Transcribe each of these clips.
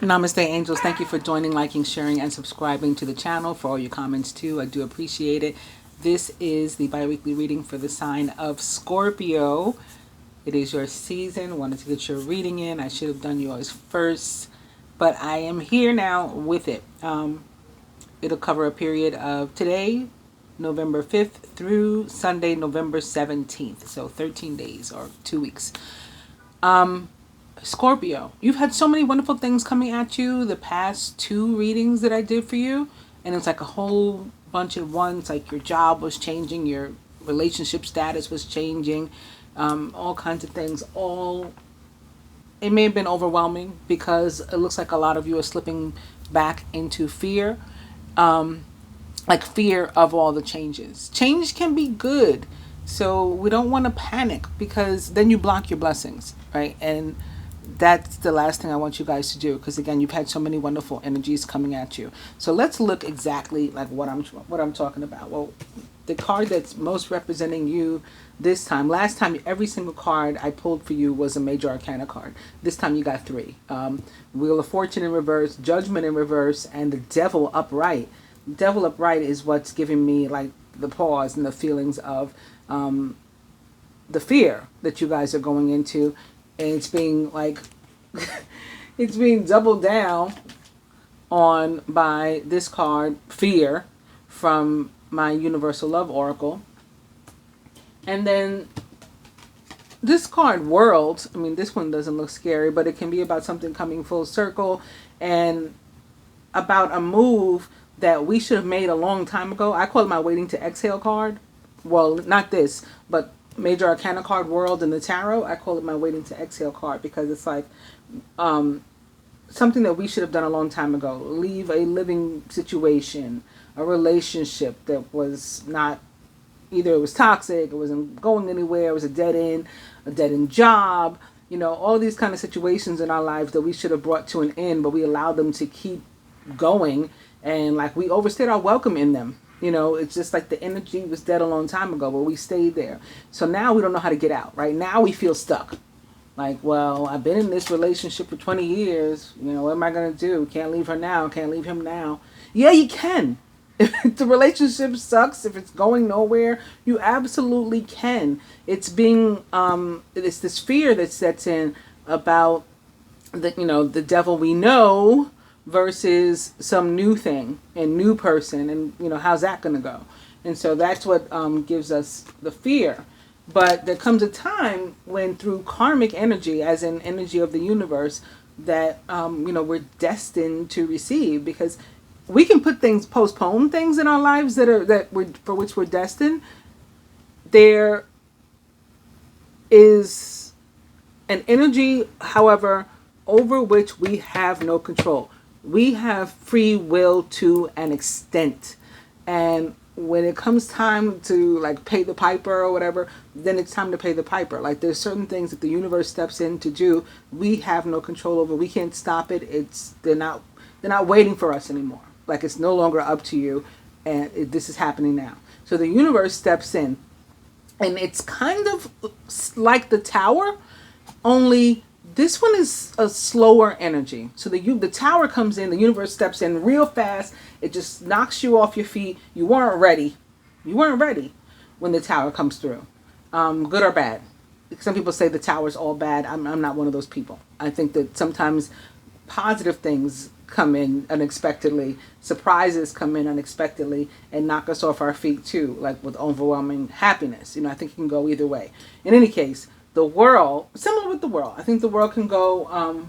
Namaste, angels. Thank you for joining, liking, sharing, and subscribing to the channel. For all your comments, too, I do appreciate it. This is the bi-weekly reading for the sign of Scorpio. It is your season. Wanted to get your reading in. I should have done yours first, but I am here now with it. It'll cover a period of today, November 5th, through Sunday, November 17th. So 13 days or 2 weeks. Scorpio, you've had so many wonderful things coming at you the past two readings that I did for you. And it's like a whole bunch at once. Like your job was changing, your relationship status was changing, all kinds of things. It may have been overwhelming because it looks like a lot of you are slipping back into fear. Like fear of all the changes. Change can be good. So we don't want to panic because then you block your blessings, right? And that's the last thing I want you guys to do, because again, you've had so many wonderful energies coming at you. So let's look exactly like what I'm talking about. Well, the card that's most representing you this time. Last time, every single card I pulled for you was a major arcana card. This time you got three. Wheel of Fortune in reverse, Judgment in reverse, and the Devil upright. Devil upright is what's giving me like the pause and the feelings of the fear that you guys are going into. And it's being like, it's being doubled down on by this card, Fear, from my Universal Love Oracle. And then this card, World, I mean, this one doesn't look scary, but it can be about something coming full circle and about a move that we should have made a long time ago. I call it my Waiting to Exhale card. Well, not this, but Major Arcana card, World, in the Tarot. I call it my Waiting to Exhale card because it's like something that we should have done a long time ago. Leave a living situation, a relationship that was not, either it was toxic, it wasn't going anywhere, it was a dead end job, all these kind of situations in our lives that we should have brought to an end, but we allowed them to keep going, and like we overstayed our welcome in them. It's just like the energy was dead a long time ago, but we stayed there. So now we don't know how to get out. Right now we feel stuck. Like, well, I've been in this relationship for 20 years. What am I going to do? Can't leave her now. Can't leave him now. Yeah, you can. If the relationship sucks, if it's going nowhere, you absolutely can. It's it's this fear that sets in about the devil we know versus some new thing and new person, and how's that going to go? And so that's what gives us the fear. But there comes a time when, through karmic energy, as in energy of the universe, that we're destined to receive, because we can postpone things in our lives for which we're destined. There is an energy, however, over which we have no control. We have free will to an extent. And when it comes time to like pay the piper or whatever, then it's time to pay the piper. Like there's certain things that the universe steps in to do, we have no control over. We can't stop it. They're not waiting for us anymore. Like it's no longer up to you, and this is happening now. So the universe steps in, and it's kind of like the Tower, only this one is a slower energy. So the Tower comes in, the universe steps in real fast. It just knocks you off your feet. You weren't ready. You weren't ready when the Tower comes through. Good or bad. Some people say the Tower's all bad. I'm not one of those people. I think that sometimes positive things come in unexpectedly. Surprises come in unexpectedly and knock us off our feet too, like with overwhelming happiness. I think it can go either way. In any case, the world, similar with the world, I think the world can go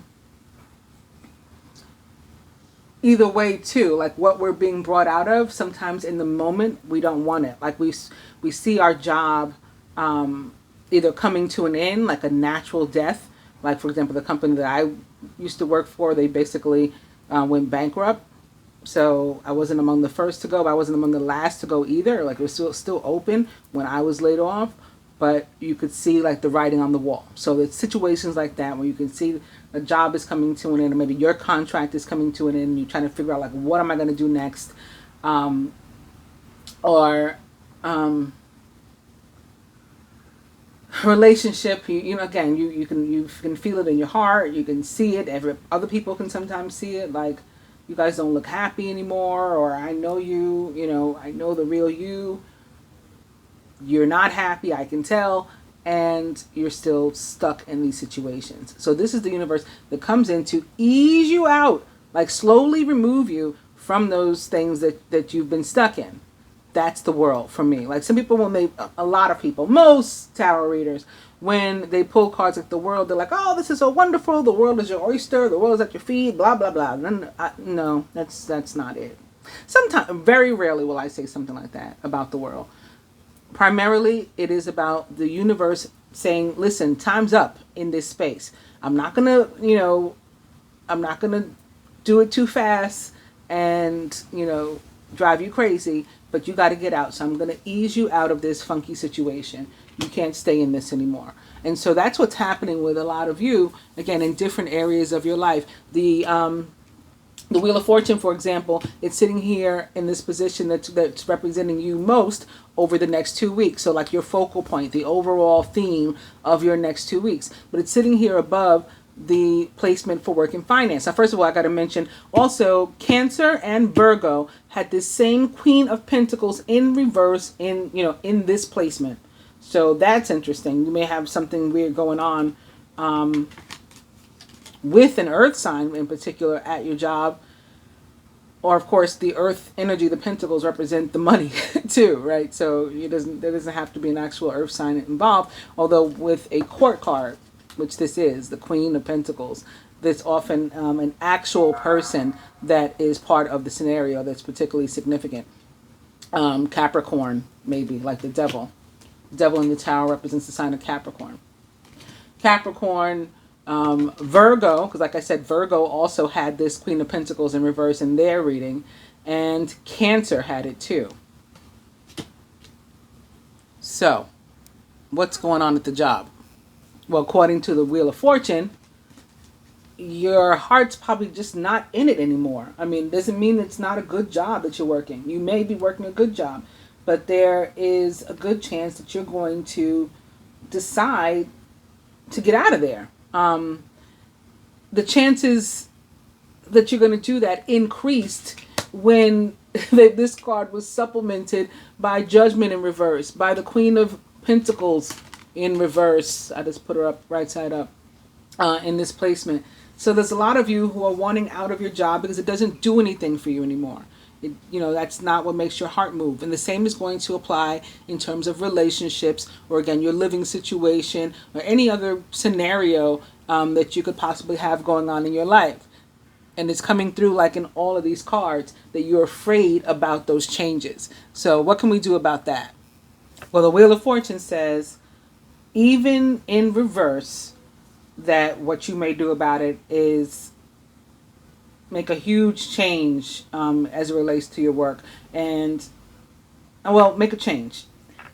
either way too. Like what we're being brought out of, sometimes in the moment we don't want it. Like we see our job either coming to an end, like a natural death. Like for example, the company that I used to work for, they basically went bankrupt. So I wasn't among the first to go, but I wasn't among the last to go either. Like it was still open when I was laid off. But you could see like the writing on the wall. So it's situations like that where you can see a job is coming to an end, or maybe your contract is coming to an end, and you're trying to figure out like, what am I going to do next? relationship, again, you can feel it in your heart, you can see it, other people can sometimes see it, like you guys don't look happy anymore, or I know you, I know the real you, you're not happy, I can tell, and you're still stuck in these situations. So this is the universe that comes in to ease you out, like slowly remove you from those things that you've been stuck in. That's the world for me. Like some people, when they, a lot of people, most tarot readers, when they pull cards like the world, they're like, oh, this is so wonderful. The world is your oyster. The world is at your feet. Blah blah blah. No, that's not it. Sometimes, very rarely will I say something like that about the world. Primarily, it is about the universe saying, listen, time's up in this space. I'm not gonna, I'm not gonna do it too fast and drive you crazy, but you got to get out. So I'm going to ease you out of this funky situation. You can't stay in this anymore. And so that's what's happening with a lot of you, again, in different areas of your life. The Wheel of Fortune, for example, it's sitting here in this position that's representing you most over the next 2 weeks. So like your focal point, the overall theme of your next 2 weeks. But it's sitting here above the placement for work and finance. Now, first of all, I got to mention also Cancer and Virgo had this same Queen of Pentacles in reverse in this placement. So that's interesting. You may have something weird going on with an earth sign in particular at your job. Or of course the earth energy, the pentacles represent the money too, right? So there doesn't have to be an actual earth sign involved. Although with a court card, which this is, the Queen of Pentacles, there's often an actual person that is part of the scenario that's particularly significant. Capricorn, maybe, like the devil. The devil in the tower represents the sign of Capricorn. Capricorn, Virgo, because like I said, Virgo also had this Queen of Pentacles in reverse in their reading, and Cancer had it too. So, what's going on at the job? Well, according to the Wheel of Fortune, your heart's probably just not in it anymore. I mean, it doesn't mean it's not a good job that you're working. You may be working a good job, but there is a good chance that you're going to decide to get out of there. The chances that you're going to do that increased when this card was supplemented by Judgment in reverse, by the Queen of Pentacles in reverse. I just put her up right side up in this placement. So there's a lot of you who are wanting out of your job because it doesn't do anything for you anymore. That's not what makes your heart move. And the same is going to apply in terms of relationships, or again, your living situation, or any other scenario that you could possibly have going on in your life. And it's coming through like in all of these cards that you're afraid about those changes. So what can we do about that? Well, the Wheel of Fortune says, even in reverse, that what you may do about it is make a huge change as it relates to your work. And, well, make a change.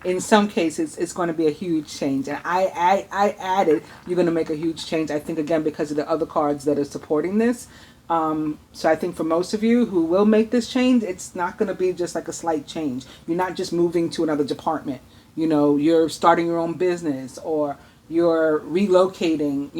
In some cases, it's going to be a huge change. And I added, you're going to make a huge change, I think, again, because of the other cards that are supporting this. So I think for most of you who will make this change, it's not going to be just like a slight change. You're not just moving to another department. You're starting your own business, or you're relocating.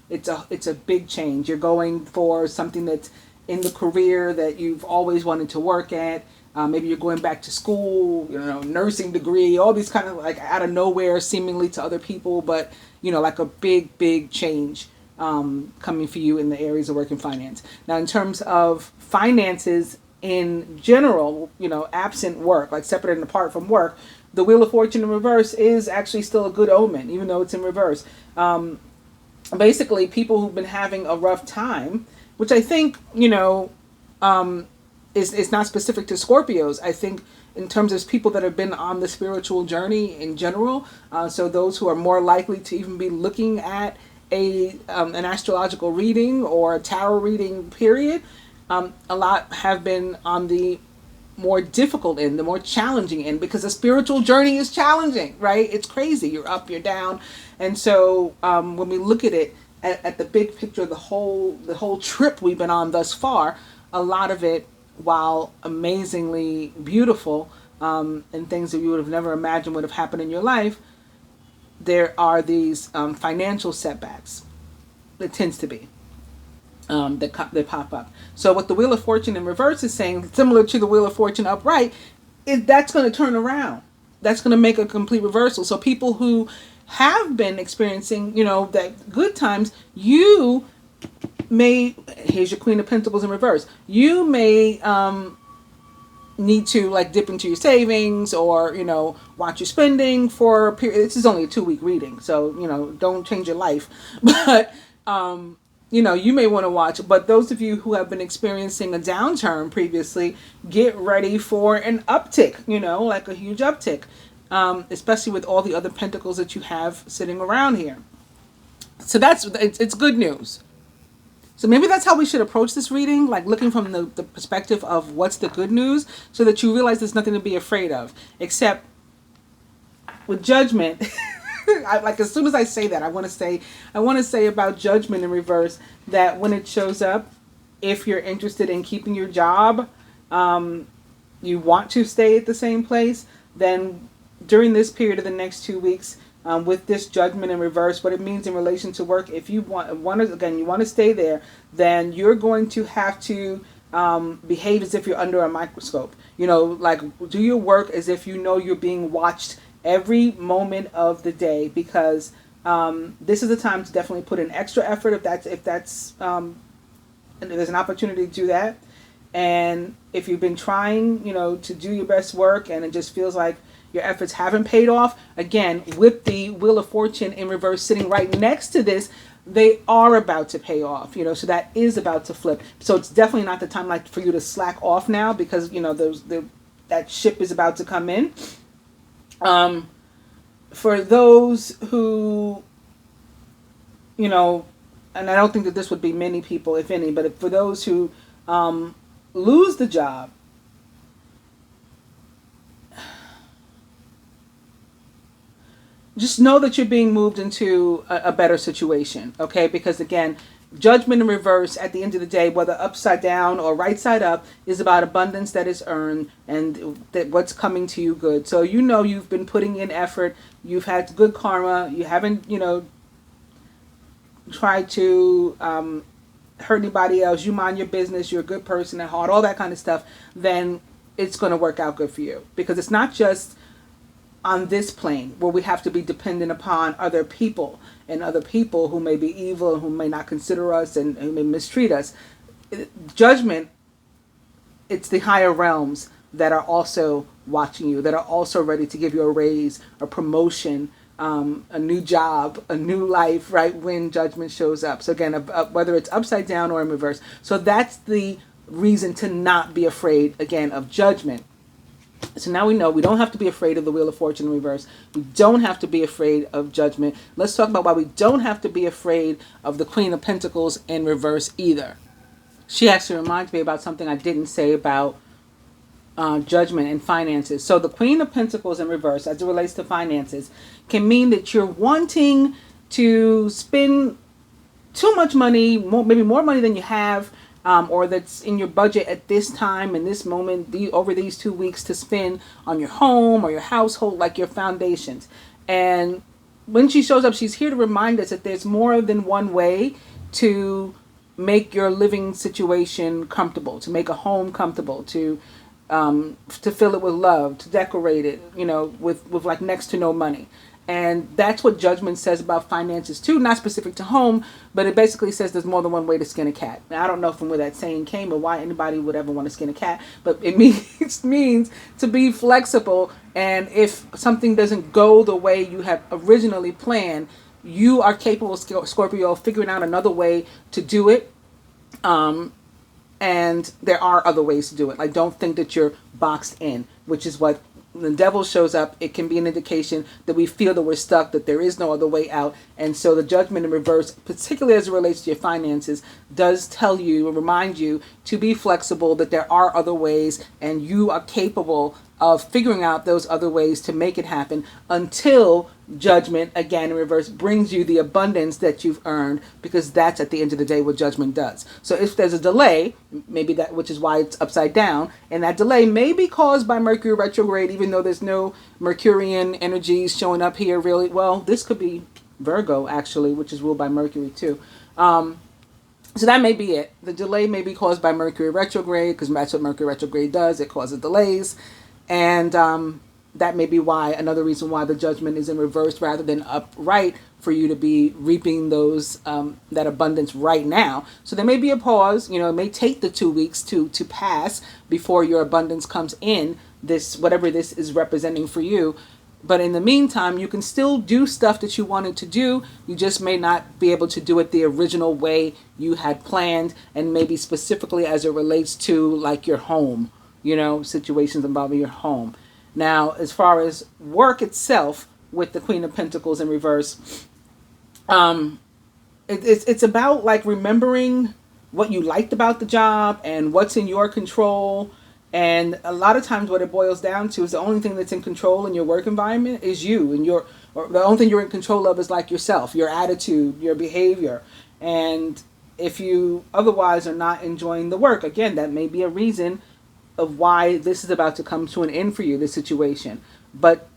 It's a big change. You're going for something that's in the career that you've always wanted to work at. Maybe you're going back to school, nursing degree, all these kind of like out of nowhere seemingly to other people, but like a big change coming for you in the areas of work and finance. Now, in terms of finances in general, absent work, like separate and apart from work, the Wheel of Fortune in reverse is actually still a good omen, even though it's in reverse. Basically, people who've been having a rough time, which I think, is not specific to Scorpios. I think in terms of people that have been on the spiritual journey in general, so those who are more likely to even be looking at an astrological reading or a tarot reading, period, a lot have been on the more difficult end, the more challenging end, because the spiritual journey is challenging, right? It's crazy. You're up, you're down. And so when we look at it at the big picture, the whole trip we've been on thus far, a lot of it, while amazingly beautiful and things that you would have never imagined would have happened in your life, there are these financial setbacks. It tends to be that pop up. So what the Wheel of Fortune in reverse is saying, similar to the Wheel of Fortune upright, is that's going to turn around. That's going to make a complete reversal. So people who have been experiencing, that good times, you may, here's your Queen of Pentacles in reverse. You may need to like dip into your savings or, watch your spending for a period. This is only a 2-week reading, so, don't change your life. But, you may want to watch. But those of you who have been experiencing a downturn previously, get ready for an uptick, like a huge uptick, especially with all the other pentacles that you have sitting around here. So it's good news. So maybe that's how we should approach this reading, like looking from the perspective of what's the good news, so that you realize there's nothing to be afraid of. Except with Judgment, like as soon as I say that, I want to say about Judgment in reverse that when it shows up, if you're interested in keeping your job, you want to stay at the same place, then during this period of the next 2 weeks, with this Judgment in reverse, what it means in relation to work, if you want to stay there, then you're going to have to behave as if you're under a microscope. Like do your work as if you're being watched every moment of the day, because this is the time to definitely put in extra effort if that's and there's an opportunity to do that. And if you've been trying, to do your best work and it just feels like your efforts haven't paid off, again, with the Wheel of Fortune in reverse sitting right next to this, they are about to pay off, so that is about to flip. So it's definitely not the time like for you to slack off now, because, that ship is about to come in. For those who, and I don't think that this would be many people, if any, but for those who lose the job, just know that you're being moved into a better situation, okay? Because again, Judgment in reverse at the end of the day, whether upside down or right side up, is about abundance that is earned and that what's coming to you good. So you've been putting in effort, you've had good karma, you haven't, tried to hurt anybody else, you mind your business, you're a good person at heart, all that kind of stuff, then it's going to work out good for you. Because it's not just on this plane where we have to be dependent upon other people and other people who may be evil and who may not consider us and who may mistreat us. Judgment, it's the higher realms that are also watching you, that are also ready to give you a raise, a promotion, a new job, a new life, right, when Judgment shows up. So again, whether it's upside down or in reverse. So that's the reason to not be afraid, again, of Judgment. So now we know we don't have to be afraid of the Wheel of Fortune in reverse. We don't have to be afraid of Judgment. Let's talk about why we don't have to be afraid of the Queen of Pentacles in reverse either. She actually reminds me about something I didn't say about Judgment and finances. So the Queen of Pentacles in reverse, as it relates to finances, can mean that you're wanting to spend too much money, maybe more money than you have, or that's in your budget at this time and this moment, over these 2 weeks, to spend on your home or your household, like your foundations. And when she shows up, she's here to remind us that there's more than one way to make your living situation comfortable, to make a home comfortable, to fill it with love, to decorate it, with like next to no money. And that's what Judgment says about finances too, not specific to home, but it basically says there's more than one way to skin a cat. Now, I don't know from where that saying came or why anybody would ever want to skin a cat, but it means to be flexible. And if something doesn't go the way you have originally planned, you are capable, Scorpio, of figuring out another way to do it. And there are other ways to do it. Like, don't think that you're boxed in, which is what when the devil shows up, it can be an indication that we feel that we're stuck, that there is no other way out. And so the Judgment in reverse, particularly as it relates to your finances, does tell you and remind you to be flexible, that there are other ways and you are capable of figuring out those other ways to make it happen until judgment, again in reverse, brings you the abundance that you've earned, because that's at the end of the day what judgment does. So if there's a delay, maybe that, which is why it's upside down, and that delay may be caused by Mercury retrograde, even though there's no Mercurian energies showing up here really. Well, this could be Virgo actually, which is ruled by Mercury too. So that may be it. The delay may be caused by Mercury retrograde, because that's what Mercury retrograde does. It causes delays. And that may be why, another reason why the judgment is in reverse rather than upright, for you to be reaping those that abundance right now. So there may be a pause. You know, it may take the 2 weeks to pass before your abundance comes in, this, whatever this is representing for you. But in the meantime, you can still do stuff that you wanted to do. You just may not be able to do it the original way you had planned, and maybe specifically as it relates to like your home, you know, situations involving your home. Now, as far as work itself, with the Queen of Pentacles in reverse, it's about like remembering what you liked about the job and what's in your control. And a lot of times what it boils down to is the only thing that's in control in your work environment is you, and or the only thing you're in control of is like yourself, your attitude, your behavior. And if you otherwise are not enjoying the work, again, that may be a reason of why this is about to come to an end for you, this situation. But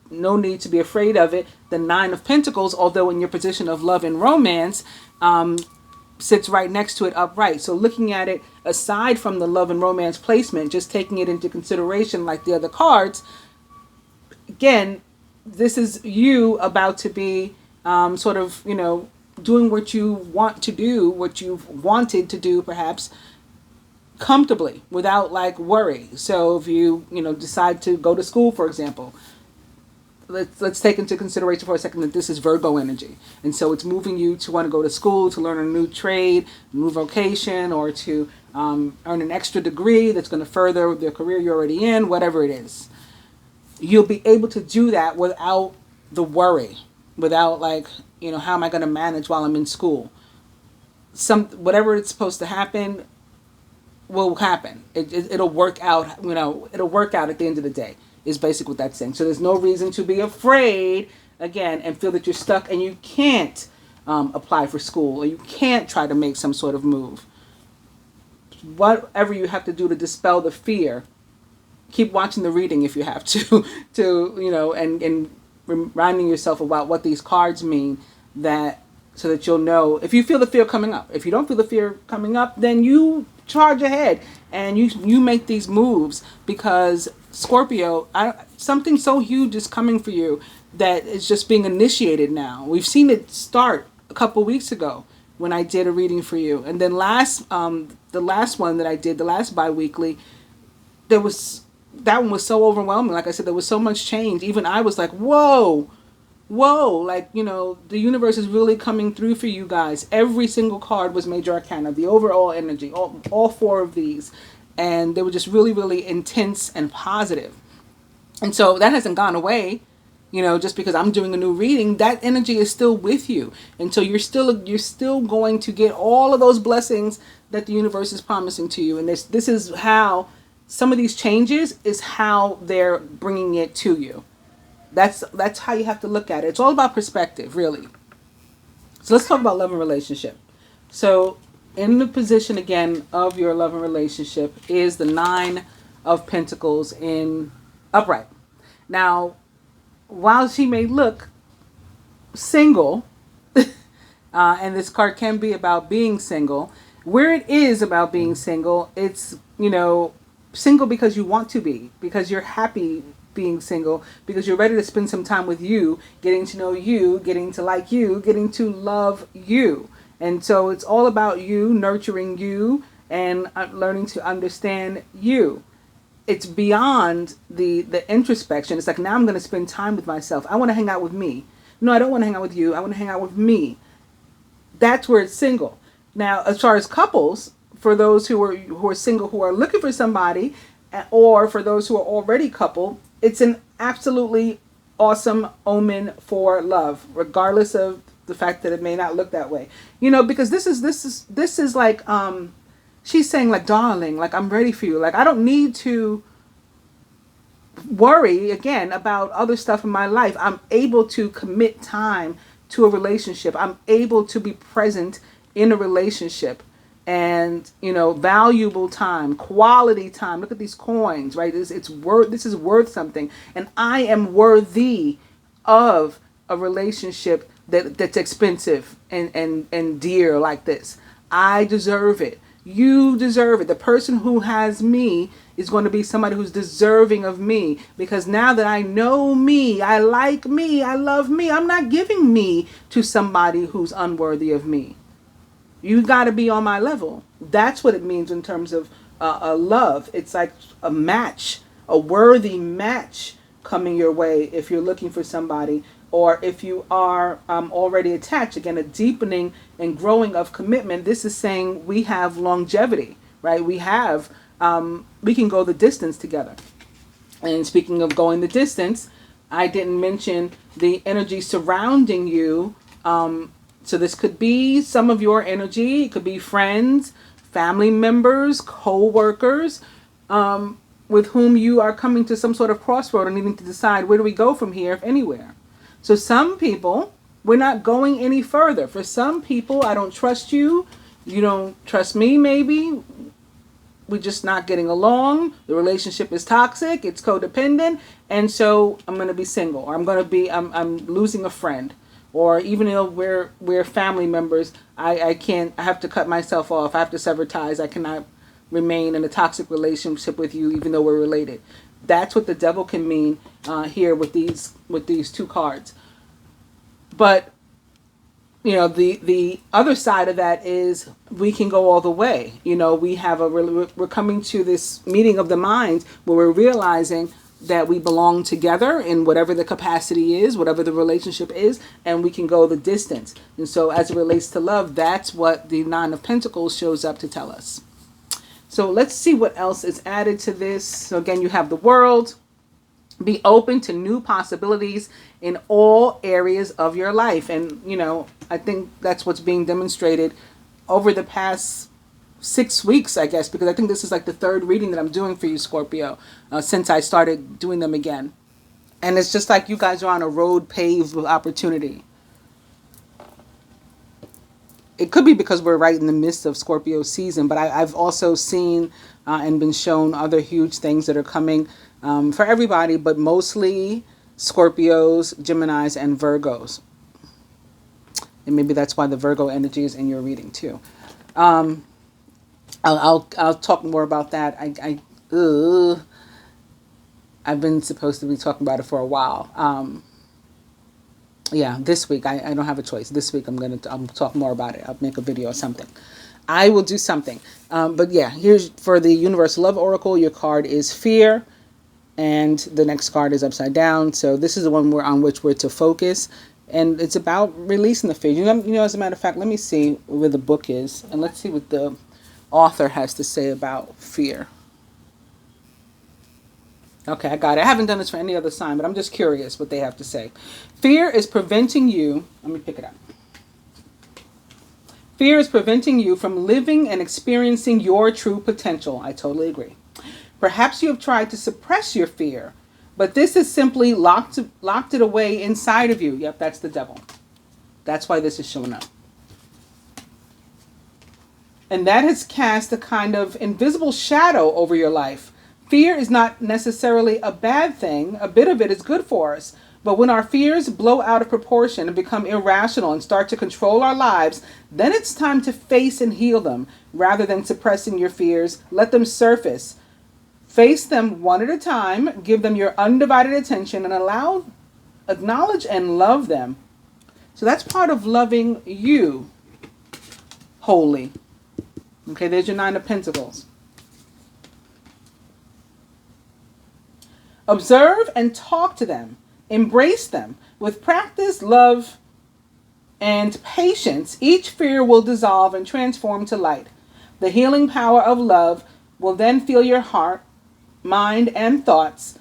no need to be afraid of it. The Nine of Pentacles, although in your position of love and romance, sits right next to it upright. So looking at it aside from the love and romance placement, just taking it into consideration like the other cards, again, this is you about to be sort of, you know, doing what you want to do, what you've wanted to do perhaps, comfortably without like worry. So if you decide to go to school, for example, let's take into consideration for a second that this is Virgo energy, and so it's moving you to want to go to school, to learn a new trade, new vocation, or to earn an extra degree that's going to further the career you're already in, whatever it is. You'll be able to do that without the worry, without like, how am I going to manage while I'm in school? Whatever it's supposed to happen will happen. It'll work out. It'll work out at the end of the day, is basically what that's saying. So there's no reason to be afraid, again, and feel that you're stuck and you can't apply for school, or you can't try to make some sort of move. Whatever you have to do to dispel the fear, keep watching the reading if you have to, and reminding yourself about what these cards mean, so that you'll know if you feel the fear coming up. If you don't feel the fear coming up, then you charge ahead and you make these moves, because Scorpio, something so huge is coming for you that it's just being initiated now. We've seen it start a couple weeks ago when I did a reading for you, and then the last one that I did, the last bi-weekly, that one was so overwhelming. Like I said, there was so much change. Even I was like, whoa, like, the universe is really coming through for you guys. Every single card was major arcana, the overall energy, all four of these. And they were just really, really intense and positive. And so that hasn't gone away, just because I'm doing a new reading. That energy is still with you. And so you're still going to get all of those blessings that the universe is promising to you. And this is how some of these changes is how they're bringing it to you. That's how you have to look at it. It's all about perspective, really. So let's talk about love and relationship. So in the position again of your love and relationship is the Nine of Pentacles in upright. Now, while she may look single, and this card can be about being single, where it is about being single, it's, single because you want to be, because you're happy being single, because you're ready to spend some time with you, getting to know you, getting to like you, getting to love you. And so it's all about you, nurturing you, and learning to understand you. It's beyond the introspection. It's like, now I'm going to spend time with myself. I want to hang out with me. No, I don't want to hang out with you. I want to hang out with me. That's where it's single. Now, as far as couples, for those who are single, who are looking for somebody, or for those who are already coupled, it's an absolutely awesome omen for love, regardless of the fact that it may not look that way. Because this is like, she's saying like, darling, like, I'm ready for you. Like, I don't need to worry again about other stuff in my life. I'm able to commit time to a relationship. I'm able to be present in a relationship, and valuable time, quality time. Look at these coins, right? It's worth, this is worth something, and I am worthy of a relationship that's expensive and dear like this. I deserve it. You deserve it. The person who has me is going to be somebody who's deserving of me, because now that I know me, I like me, I love me, I'm not giving me to somebody who's unworthy of me. You got to be on my level. That's what it means in terms of a love. It's like a match, a worthy match coming your way if you're looking for somebody, or if you are already attached. Again, a deepening and growing of commitment. This is saying we have longevity, right? We can go the distance together. And speaking of going the distance, I didn't mention the energy surrounding you. So this could be some of your energy. It could be friends, family members, co-workers, with whom you are coming to some sort of crossroad and needing to decide, where do we go from here, if anywhere. So some people, we're not going any further. For some people, I don't trust you. You don't trust me, maybe. We're just not getting along. The relationship is toxic. It's codependent. And so I'm going to be single, or I'm losing a friend. Or even though we're family members, I have to cut myself off. I have to sever ties. I cannot remain in a toxic relationship with you, even though we're related. That's what the devil can mean here with these two cards. But the other side of that is we can go all the way. We're coming to this meeting of the minds where we're realizing that we belong together in whatever the capacity is, whatever the relationship is, and we can go the distance. And so as it relates to love, that's what the Nine of Pentacles shows up to tell us. So let's see what else is added to this. So again, you have the World. Be open to new possibilities in all areas of your life. And, I think that's what's being demonstrated over the past 6 weeks, I guess, because I think this is like the third reading that I'm doing for you, Scorpio, since I started doing them again. And it's just like you guys are on a road paved with opportunity. It could be because we're right in the midst of Scorpio season, but I've also seen and been shown other huge things that are coming for everybody, but mostly Scorpios, Geminis, and Virgos. And maybe that's why the Virgo energy is in your reading too. I'll talk more about that. I've been supposed to be talking about it for a while. This week I don't have a choice. This week I'll talk more about it. I'll make a video or something. I will do something. But yeah, here's for the Universal Love Oracle. Your card is Fear, and the next card is upside down. So this is the one on which we're to focus, and it's about releasing the fear. As a matter of fact, let me see where the book is, and let's see what the author has to say about fear. Okay, I got it. I haven't done this for any other sign, but I'm just curious what they have to say. Fear is preventing you. Let me pick it up. Fear is preventing you from living and experiencing your true potential. I totally agree. Perhaps you have tried to suppress your fear, but this has simply locked it away inside of you. Yep, that's the devil. That's why this is showing up. And that has cast a kind of invisible shadow over your life. Fear is not necessarily a bad thing. A bit of it is good for us. But when our fears blow out of proportion and become irrational and start to control our lives, then it's time to face and heal them. Rather than suppressing your fears, let them surface. Face them one at a time, give them your undivided attention, and acknowledge and love them. So that's part of loving you wholly. Okay, there's your Nine of Pentacles. Observe and talk to them. Embrace them. With practice, love, and patience, each fear will dissolve and transform to light. The healing power of love will then fill your heart, mind, and thoughts,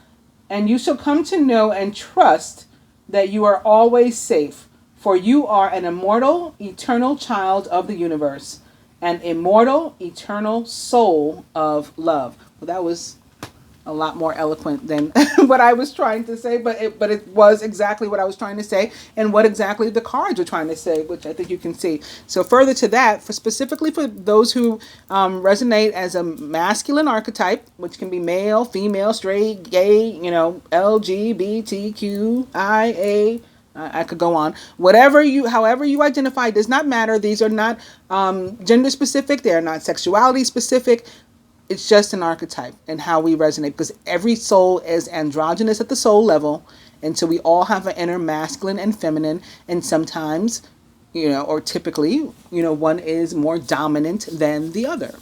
and you shall come to know and trust that you are always safe, for you are an immortal, eternal child of the universe, an immortal, eternal soul of love. Well, that was a lot more eloquent than what I was trying to say, but it was exactly what I was trying to say and what exactly the cards were trying to say, which I think you can see. So further to that, for specifically for those who resonate as a masculine archetype, which can be male, female, straight, gay, LGBTQIA. I could go on. However you identify, does not matter. These are not gender specific. They are not sexuality specific. It's just an archetype and how we resonate, because every soul is androgynous at the soul level. And so we all have an inner masculine and feminine. And sometimes, or typically, one is more dominant than the other.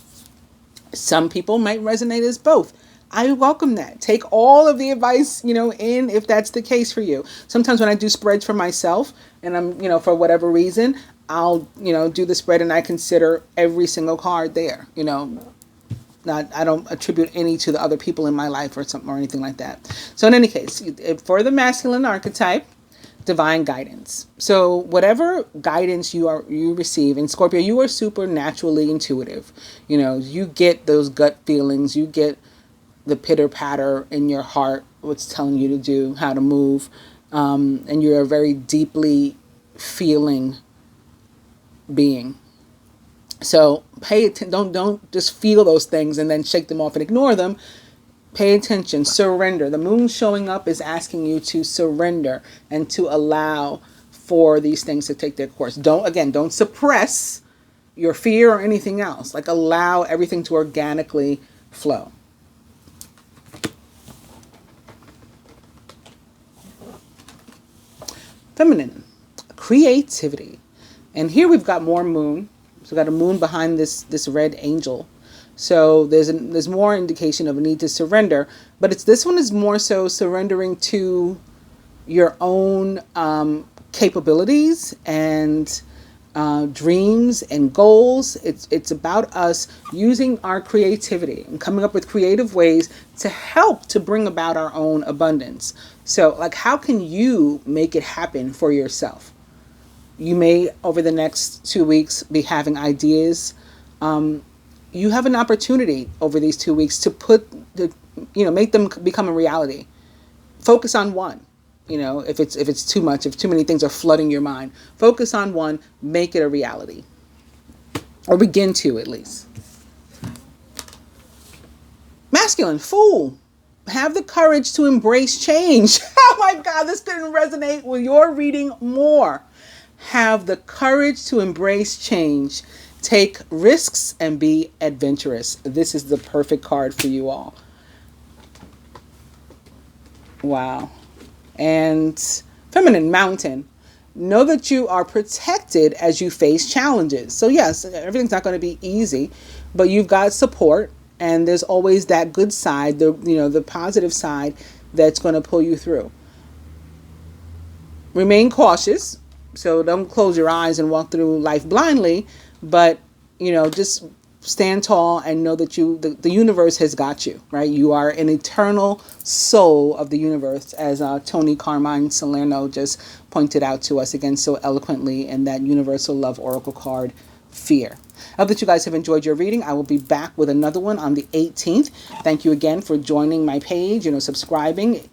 Some people might resonate as both. I welcome that. Take all of the advice, in if that's the case for you. Sometimes when I do spreads for myself and I'm, for whatever reason, I'll, do the spread and I consider every single card there, I don't attribute any to the other people in my life or something or anything like that. So in any case, for the masculine archetype, divine guidance. So whatever guidance you receive in Scorpio, you are supernaturally intuitive. You get those gut feelings, you get the pitter patter in your heart, what's telling you to do, how to move, and you're a very deeply feeling being. So pay attention. Don't just feel those things and then shake them off and ignore them. Pay attention. Surrender. The moon showing up is asking you to surrender and to allow for these things to take their course. Don't suppress your fear or anything else. Like, allow everything to organically flow. Feminine, creativity. And here we've got more moon. So we've got a moon behind this red angel. So there's more indication of a need to surrender. But this one is more so surrendering to your own capabilities and dreams and goals. It's about us using our creativity and coming up with creative ways to help to bring about our own abundance. So, like, how can you make it happen for yourself? You may, over the next 2 weeks, be having ideas. You have an opportunity over these 2 weeks to make them become a reality. Focus on one. If it's too much, if too many things are flooding your mind, focus on one, make it a reality. Or begin to, at least. Masculine, fool. Have the courage to embrace change. Oh my God, this couldn't resonate with your reading more. Have the courage to embrace change. Take risks and be adventurous. This is the perfect card for you all. Wow. And feminine, mountain. Know that you are protected as you face challenges. So yes, everything's not going to be easy, but you've got support, and there's always that good side, the positive side that's going to pull you through. Remain cautious. So don't close your eyes and walk through life blindly, but just stand tall and know that the universe has got you, right? You are an eternal soul of the universe, as Tony Carmine Salerno just pointed out to us again so eloquently in that Universal Love Oracle card, Fear. I hope that you guys have enjoyed your reading. I will be back with another one on the 18th. Thank you again for joining my page, subscribing.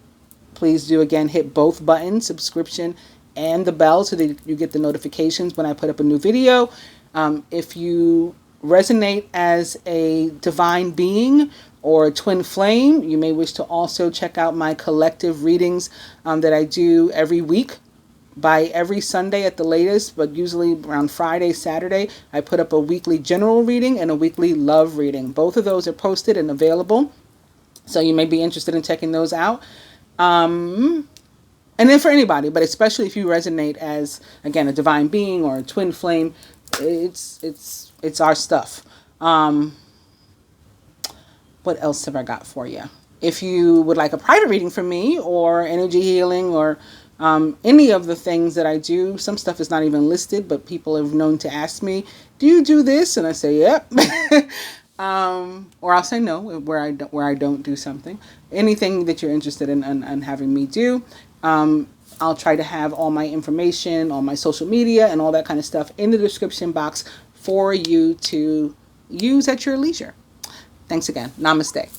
Please do, again, hit both buttons, subscription and the bell, so that you get the notifications when I put up a new video. If you resonate as a divine being or a twin flame, you may wish to also check out my collective readings that I do every week, by every Sunday at the latest, but usually around Friday, Saturday. I put up a weekly general reading and a weekly love reading. Both of those are posted and available, so you may be interested in checking those out. And then for anybody, but especially if you resonate as, again, a divine being or a twin flame, it's our stuff. What else have I got for you? If you would like a private reading from me, or energy healing, or any of the things that I do, some stuff is not even listed, but people have known to ask me, do you do this? And I say, yep. Or I'll say no, where I don't do something. Anything that you're interested in having me do, I'll try to have all my information, all my social media, and all that kind of stuff in the description box for you to use at your leisure. Thanks again. Namaste.